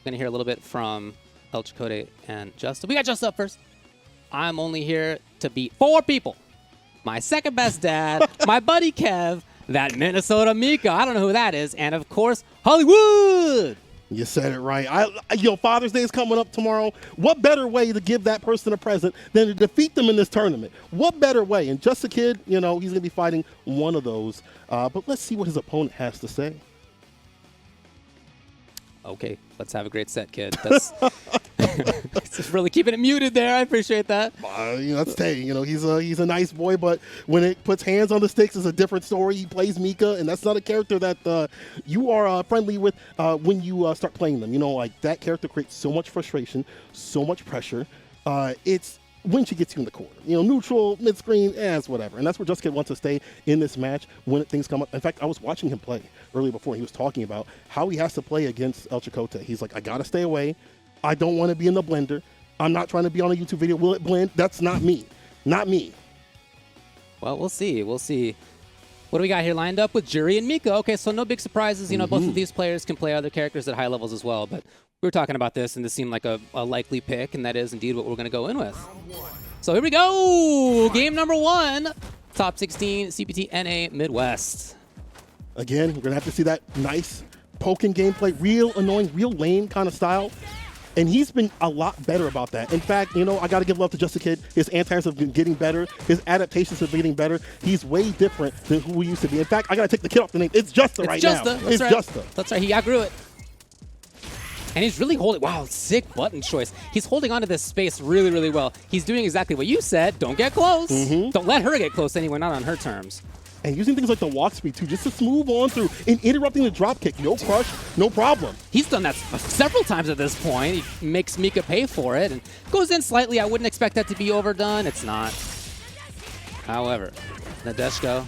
going to hear a little bit from ElChakotay and Justa. We got Justa up first. I'm only here to beat 4 people. My second best dad, my buddy Kev, that Minnesota Mika, I don't know who that is, and of course, Hollywood. You said it right. Father's Day is coming up tomorrow. What better way to give that person a present than to defeat them in this tournament? What better way? And Just a Kid, he's going to be fighting one of those. But let's see what his opponent has to say. Okay, let's have a great set, kid. That's just really keeping it muted there. I appreciate that. That's Tay. He's a nice boy, but when it puts hands on the sticks, it's a different story. He plays Mika, and that's not a character that you are friendly with when you start playing them. That character creates so much frustration, so much pressure. It's when she gets you in the corner. Neutral, mid-screen, it's whatever. And that's where Just Kid wants to stay in this match when things come up. In fact, I was watching him play earlier before. He was talking about how he has to play against ElChakotay. He's like, I got to stay away. I don't want to be in the blender. I'm not trying to be on a YouTube video. Will it blend? That's not me. Not me. Well, we'll see. We'll see. What do we got here lined up with Juri and Mika? Okay, so no big surprises. Both of these players can play other characters at high levels as well, but we were talking about this, and this seemed like a likely pick, and that is indeed what we're going to go in with. So here we go. Game number 1, top 16 CPT NA Midwest. Again, we're going to have to see that nice poking gameplay, real annoying, real lane kind of style. And he's been a lot better about that. In fact, I got to give love to Just a Kid. His anti-airs have been getting better. His adaptations have been getting better. He's way different than who we used to be. In fact, I got to take the kid off the name. It's Justa right now. It's Justa. That's right. He outgrew it. And he's really holding, wow, sick button choice. He's holding onto this space really, really well. He's doing exactly what you said. Don't get close. Don't let her get close anyway, not on her terms. And using things like the walk speed, too, just to smooth on through and interrupting the drop kick. No crush, no problem. He's done that several times at this point. He makes Mika pay for it and goes in slightly. I wouldn't expect that to be overdone. It's not. However, Nadeshko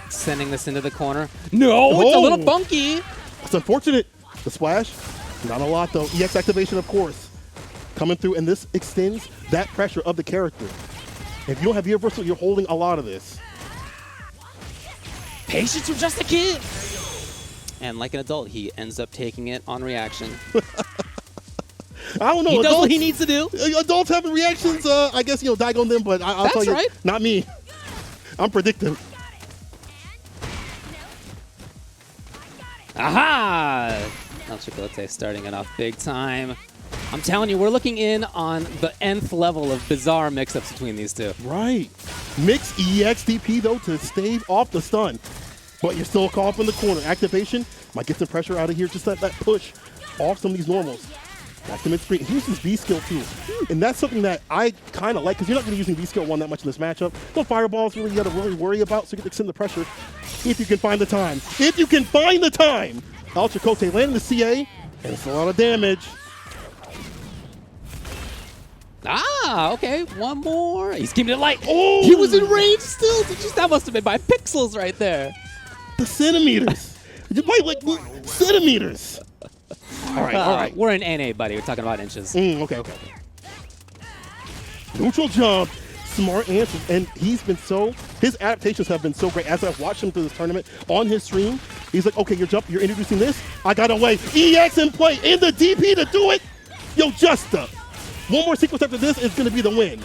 sending this into the corner. No, it's a little funky. It's unfortunate. The splash, not a lot, though. EX activation, of course, coming through, and this extends that pressure of the character. If you don't have universal, you're holding a lot of this. Patience from Just a Kid. And like an adult, he ends up taking it on reaction. I don't know. He does what he needs to do. Adults having reactions, I guess, dag on them, but I'll tell you, not me. I'm predictive. Aha! ElChakotay starting it off big time. I'm telling you, we're looking in on the nth level of bizarre mix-ups between these two. Right. Mix EXDP, though, to stave off the stun. But you're still caught up in the corner. Activation might get some pressure out of here. Just that push off some of these normals. Back to mid-screen. He uses B-skill, too. And that's something that I kind of like, because you're not going to be using B-skill 1 that much in this matchup. No fireballs really you got to really worry about, so you can extend the pressure if you can find the time. If you can find the time! ElChakotay landing the CA, and it's a lot of damage. Okay. One more. He's keeping it light. Oh! He was in range still. That must have been by pixels right there. The centimeters. Like centimeters. All right. We're in NA, buddy. We're talking about inches. Okay. Neutral jump. Smart answers. And his adaptations have been so great. As I've watched him through this tournament on his stream, he's like, okay, you're introducing this. I got away. EX in play in the DP to do it. Yo, Justa. One more sequence after this is going to be the win.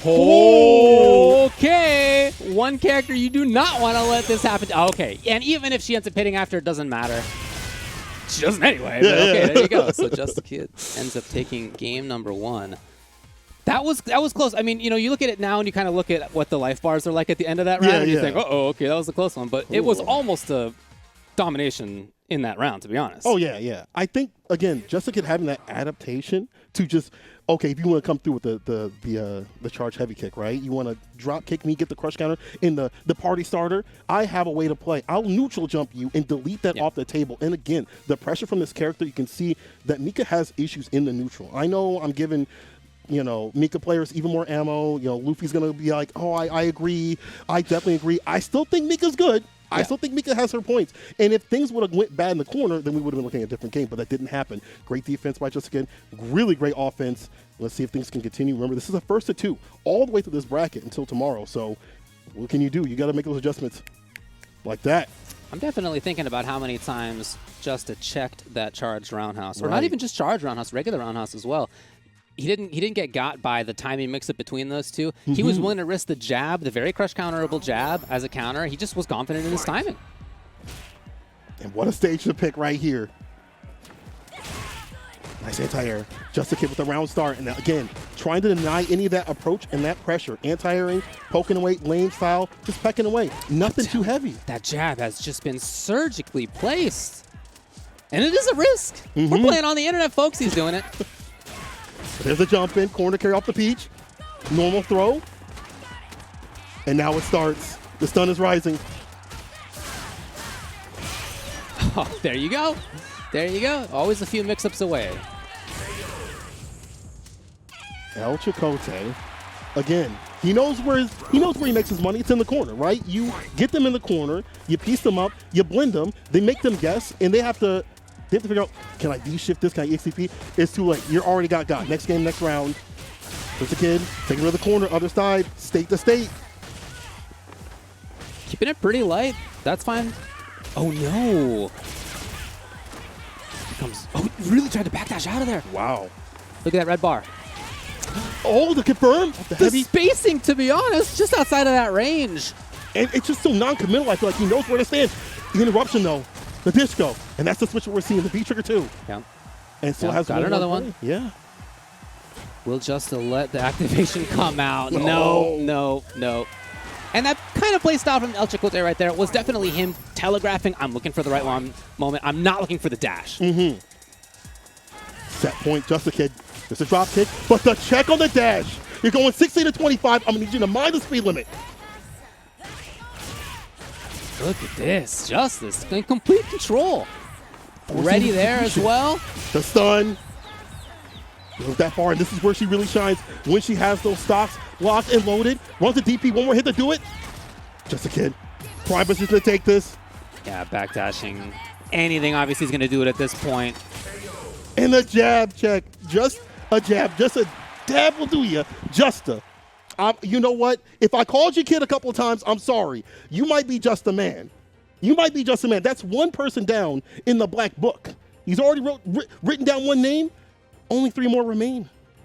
Okay. One character you do not want to let this happen. Okay. And even if she ends up hitting after, it doesn't matter. She doesn't anyway. Yeah, okay, there you go. So Just a Kid ends up taking game number 1. That was close. I mean, you look at it now and you kind of look at what the life bars are like at the end of that round, and you think, okay, that was a close one. But it was almost a domination in that round, to be honest. Oh, yeah. I think, again, Just a Kid having that adaptation to just, okay, if you want to come through with the charge heavy kick, right? You want to drop kick me, get the crush counter in the party starter. I have a way to play. I'll neutral jump you and delete that off the table. And again, the pressure from this character, you can see that Mika has issues in the neutral. I know I'm giving Mika players even more ammo. Luffy's going to be like, oh, I agree. I definitely agree. I still think Mika's good. I still think Mika has her points. And if things would have went bad in the corner, then we would have been looking at a different game. But that didn't happen. Great defense by Just Again. Really great offense. Let's see if things can continue. Remember, this is a first to 2 all the way through this bracket until tomorrow. So what can you do? You got to make those adjustments like that. I'm definitely thinking about how many times Justa checked that charged roundhouse, or not Right. even just charged roundhouse, regular roundhouse as well. He didn't get got by the timing mix-up between those two. He was willing to risk the jab, the very crush counterable jab as a counter. He just was confident in his timing. And what a stage to pick right here. Nice anti-air. Justa Kid with a round start. And again, trying to deny any of that approach and that pressure. Anti-airing, poking away, lane style, just pecking away. Nothing too heavy. That jab has just been surgically placed. And it is a risk. We're playing on the internet, folks. He's doing it. There's a jump in, corner carry off the peach. Normal throw. And now it starts. The stun is rising. Oh, there you go. There you go. Always a few mix-ups away. ElChakotay, again, he knows where he makes his money. It's in the corner, right? You get them in the corner, you piece them up, you blend them, they make them guess, and they have to figure out, can I D-shift this, can I EXCP? It's too late. You're already got. Next game, next round. There's a kid, taking rid of the corner, other side, state to state. Keeping it pretty light. That's fine. Oh, no. Here comes. Oh, he really tried to backdash out of there. Wow. Look at that red bar. Oh, the confirm. The The heavy. spacing, to be honest, just outside of that range. And it's just so non-committal. I feel like he knows where to stand. The interruption, though. The disco. And that's the switch that we're seeing. The V-trigger, too. Yeah. And still Yeah, has got another one. Yeah. Will Justa let the activation come out? No. No. And that kind of play style from ElChakotay right there was definitely him telegraphing, I'm looking for the right one moment. I'm not looking for the dash. Set point, Justa Kid. Just a drop kick, but the check on the dash. You're going 60 to 25. I'm going to need you to mind the speed limit. Look at this. Justice in complete control. Ready there as well. The stun. Goes that far, and this is where she really shines. When she has those stocks locked and loaded. Runs the DP, one more hit to do it. Justa Kid. Prime position to take this. Yeah, backdashing. Anything obviously is going to do it at this point. And a jab check. Just a jab. Just a dab will do you. Justa. You know what? If I called you kid a couple of times, I'm sorry. You might be just a man. You might be just a man. That's one person down in the black book. He's already written down one name. Only 3 more remain.